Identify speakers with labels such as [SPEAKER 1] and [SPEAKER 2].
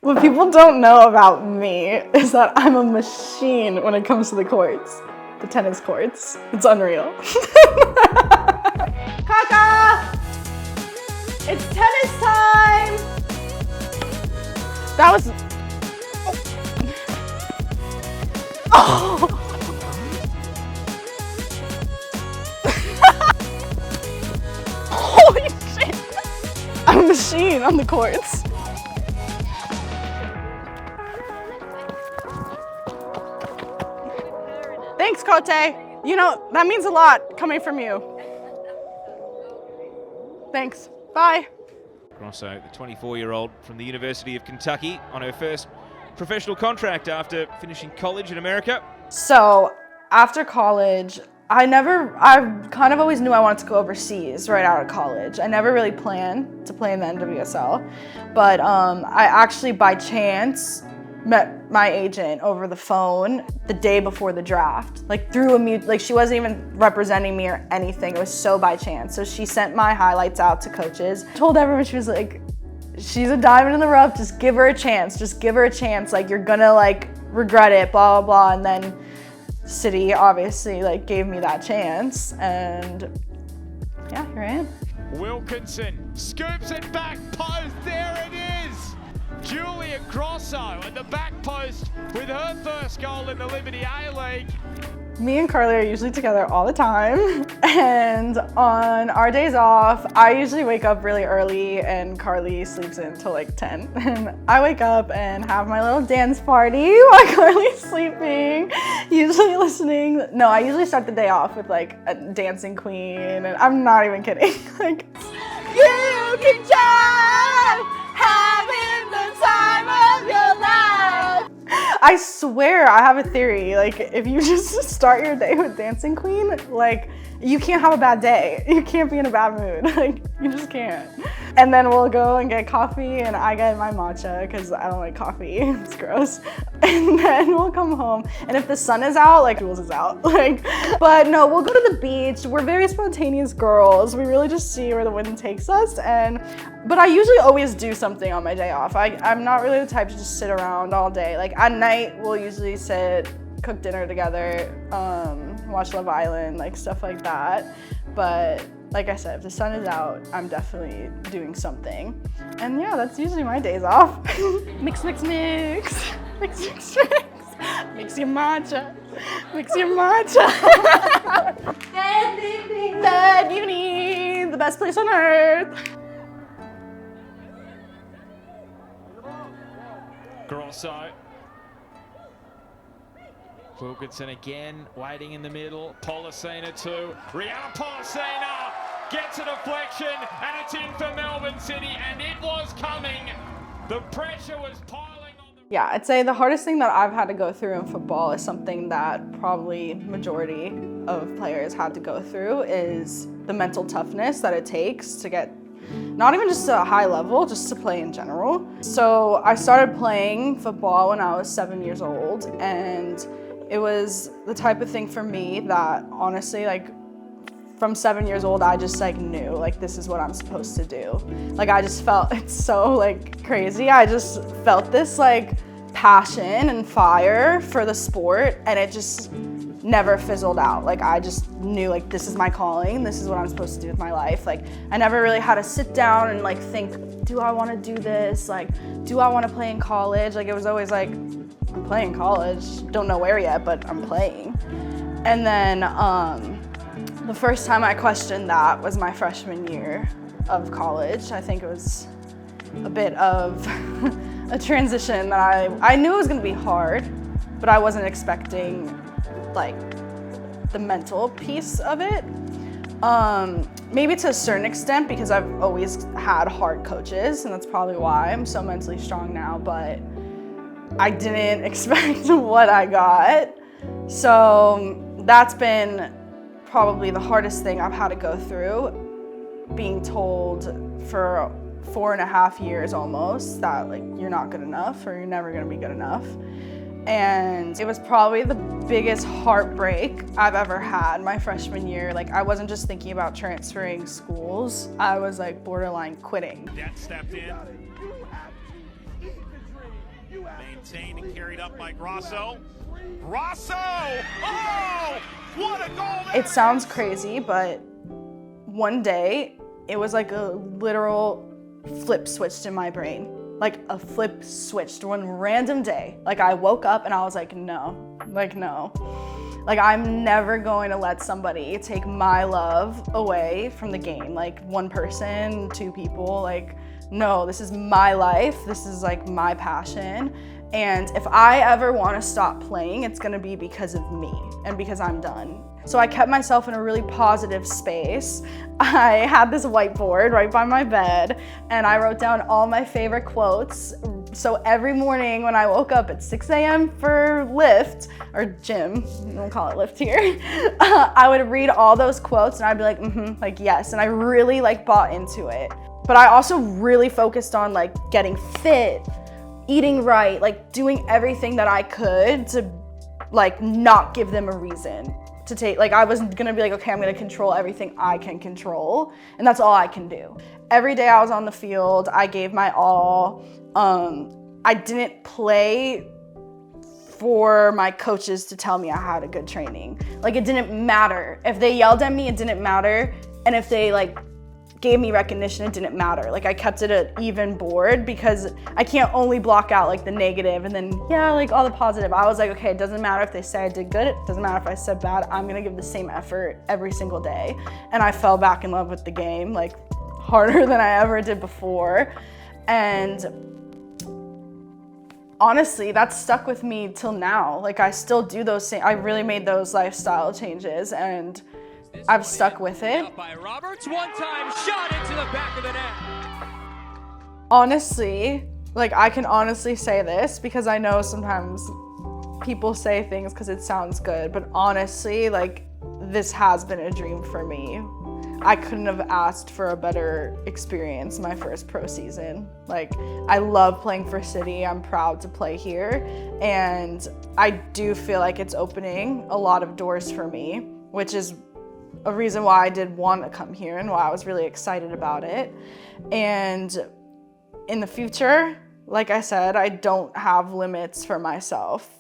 [SPEAKER 1] What people don't know about me is that I'm a machine when it comes to the courts, the tennis courts. It's unreal. Kaka! It's tennis time! That was... Oh! Holy shit! I'm a machine on the courts. Thanks, Cote. You know, that means a lot coming from you. Thanks. Bye.
[SPEAKER 2] Grosso, the 24-year-old from the University of Kentucky, on her first professional contract after finishing college in America.
[SPEAKER 1] So, after college, I kind of always knew I wanted to go overseas right out of college. I never really planned to play in the NWSL, but I actually, by chance, met my agent over the phone the day before the draft, like through like she wasn't even representing me or anything. It was so by chance. So she sent my highlights out to coaches, told everyone, she was like, she's a diamond in the rough, just give her a chance, like you're gonna like regret it, blah, blah, blah. And then City obviously like gave me that chance, and yeah, here I am.
[SPEAKER 3] Wilkinson scoops it back post, there it is! Julia Grosso at the back post with her first goal in the Liberty A-League.
[SPEAKER 1] Me and Carly are usually together all the time, and on our days off, I usually wake up really early and Carly sleeps in till like 10. And I wake up and have my little dance party while Carly's sleeping, usually listening. No, I usually start the day off with like a Dancing Queen, and I'm not even kidding. Like, you can just having the time of your life. I swear I have a theory, like if you just start your day with Dancing Queen, like you can't have a bad day. You can't be in a bad mood, like you just can't. And then we'll go and get coffee, and I get my matcha because I don't like coffee, it's gross. And then we'll come home, and if the sun is out, like Jules is out, like, but no, we'll go to the beach. We're very spontaneous girls. We really just see where the wind takes us, but I usually always do something on my day off. I'm not really the type to just sit around all day. Like at night, we'll usually sit, cook dinner together, watch Love Island, like stuff like that. But like I said, if the sun is out, I'm definitely doing something. And yeah, that's usually my days off. Mix, mix, mix. Mix, mix, mix. Mix your matcha. Mix your matcha. That you need, the best place on earth.
[SPEAKER 3] Grosso. Wilkinson again, waiting in the middle. Pollicina too. Rihanna Pollicina gets a deflection, and it's in for Melbourne City, and it was coming. The pressure was piling on the...
[SPEAKER 1] Yeah, I'd say the hardest thing that I've had to go through in football is something that probably majority of players had to go through, is the mental toughness that it takes to get not even just a high level, just to play in general. So I started playing football when I was 7 years old, and it was the type of thing for me that honestly, like from 7 years old, I just like knew like this is what I'm supposed to do. Like I just felt, it's so like crazy. I just felt this like passion and fire for the sport, and it just never fizzled out. Like I just knew like this is my calling, this is what I'm supposed to do with my life. Like I never really had to sit down and like think, do I want to do this? Like, do I want to play in college? Like it was always like, I'm playing college, don't know where yet, but I'm playing. And then the first time I questioned that was my freshman year of college. I think it was a bit of a transition that I knew it was gonna be hard, but I wasn't expecting like the mental piece of it. Maybe to a certain extent because I've always had hard coaches, and that's probably why I'm so mentally strong now, but I didn't expect what I got. So that's been probably the hardest thing I've had to go through, being told for 4.5 years almost that like you're not good enough or you're never gonna be good enough. And it was probably the biggest heartbreak I've ever had my freshman year. Like I wasn't just thinking about transferring schools, I was like borderline quitting.
[SPEAKER 3] That stepped in.
[SPEAKER 4] Maintained and carried up by Grosso. Grosso! Oh! What a goal!
[SPEAKER 1] It sounds crazy, but one day it was like a literal flip switched in my brain. Like a flip switched one random day. Like I woke up and I was like, no. Like I'm never going to let somebody take my love away from the game. Like one person, two people, like no, this is my life. This is like my passion. And if I ever want to stop playing, it's gonna be because of me and because I'm done. So I kept myself in a really positive space. I had this whiteboard right by my bed and I wrote down all my favorite quotes. So every morning when I woke up at 6 a.m. for lift, or gym, we don't call it lift here, I would read all those quotes and I'd be like, like yes. And I really like bought into it. But I also really focused on like getting fit, eating right, like doing everything that I could to like not give them a reason to take, like I was gonna be like, okay, I'm gonna control everything I can control, and that's all I can do. Every day I was on the field, I gave my all. I didn't play for my coaches to tell me I had a good training. Like it didn't matter. If they yelled at me, it didn't matter. And if they like gave me recognition, it didn't matter. Like I kept it an even board because I can't only block out like the negative and then like all the positive. I was like, okay, it doesn't matter if they say I did good, it doesn't matter if I said bad, I'm gonna give the same effort every single day. And I fell back in love with the game, like harder than I ever did before. And honestly, that's stuck with me till now. Like I still do those same, I really made those lifestyle changes and I've stuck with it.
[SPEAKER 5] By Roberts, one-time shot into the back of the net.
[SPEAKER 1] Honestly, like I can honestly say this because I know sometimes people say things because it sounds good, but honestly, like this has been a dream for me. I couldn't have asked for a better experience my first pro season. Like I love playing for City, I'm proud to play here, and I do feel like it's opening a lot of doors for me, which is a reason why I did want to come here and why I was really excited about it. And in the future, like I said, I don't have limits for myself.